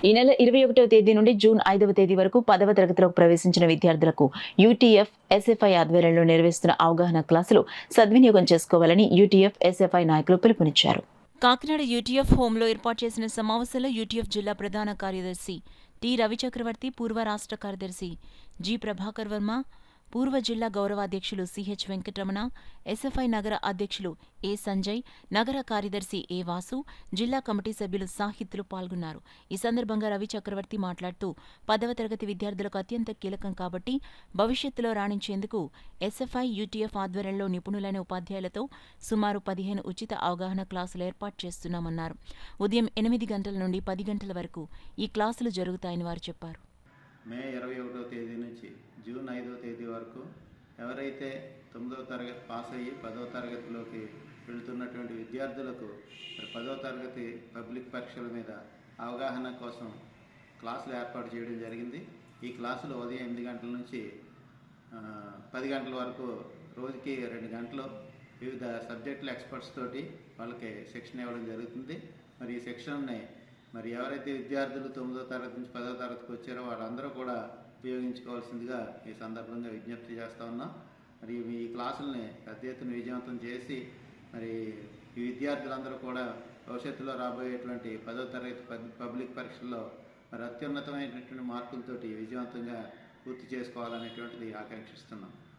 ఈ నెల 21వ తేదీ నుండి జూన్ 5వ తేదీ వరకు 10వ తరగతిలోకి ప్రవేశించిన విద్యార్థులకు యూటీఎఫ్, ఎస్ఎఫ్ఐ ఆధ్వర్యంలో నిర్వహిస్తున్న అవగాహన క్లాసులు సద్వినియోగం చేసుకోవాలని యూటీఎఫ్, ఎస్ఎఫ్ఐ నాయకులు పిలుపునిచ్చారు. కాకినాడ యూటీఎఫ్ హోంలో ఏర్పాటు చేసిన సమావేశంలో యూటీఎఫ్ జిల్లా ప్రధాన కార్యదర్శి టి రవిచక్రవర్తి, పూర్వ రాష్ట్ర కార్యదర్శి జి ప్రభాకర్ వర్మ, పూర్వ జిల్లా గౌరవాధ్యక్షులు సిహెచ్ వెంకటరమణ, ఎస్ఎఫ్ఐ నగర అధ్యక్షులు ఏ సంజయ్, నగర కార్యదర్శి ఏ వాసు, జిల్లా కమిటీ సభ్యులు సాహిత్యులు పాల్గొన్నారు. ఈ సందర్భంగా రవి చక్రవర్తి మాట్లాడుతూ 10వ తరగతి విద్యార్థులకు అత్యంత కీలకం కాబట్టి భవిష్యత్తులో రాణించేందుకు ఎస్ఎఫ్ఐ, యూటీఎఫ్ ఆధ్వర్యంలో నిపుణులైన ఉపాధ్యాయులతో సుమారు 15 ఉచిత అవగాహన క్లాసులు ఏర్పాటు చేస్తున్నామన్నారు. ఉదయం 8 గంటల నుండి 10 గంటల వరకు ఈ క్లాసులు జరుగుతాయని వారు చెప్పారు. మే 21వ తేదీ నుంచి జూన్ 5వ తేదీ వరకు ఎవరైతే 9వ తరగతి పాస్ అయ్యి 10వ తరగతిలోకి వెళుతున్నటువంటి విద్యార్థులకు 10వ తరగతి పబ్లిక్ పరీక్షల మీద అవగాహన కోసం క్లాసులు ఏర్పాటు చేయడం జరిగింది. ఈ క్లాసులు ఉదయం 8 గంటల నుంచి 10 గంటల వరకు రోజుకి 2 గంటలు వివిధ సబ్జెక్టుల ఎక్స్పర్ట్స్ తోటి వాళ్ళకి శిక్షణ ఇవ్వడం జరుగుతుంది. మరి ఈ శిక్షణని ఎవరైతే విద్యార్థులు 9వ తరగతి నుంచి 10వ తరగతికి వచ్చారో వాళ్ళందరూ కూడా ఉపయోగించుకోవాల్సిందిగా ఈ సందర్భంగా విజ్ఞప్తి చేస్తూ ఉన్నాం. మరి ఈ క్లాసుల్ని పెద్ద ఎత్తున విజయవంతం చేసి ఈ విద్యార్థులందరూ కూడా భవిష్యత్తులో రాబోయేటువంటి 10వ తరగతి పబ్లిక్ పరీక్షల్లో అత్యున్నతమైనటువంటి మార్కులతోటి విజయవంతంగా పూర్తి చేసుకోవాలనేటువంటిది ఆకాంక్షిస్తున్నాం.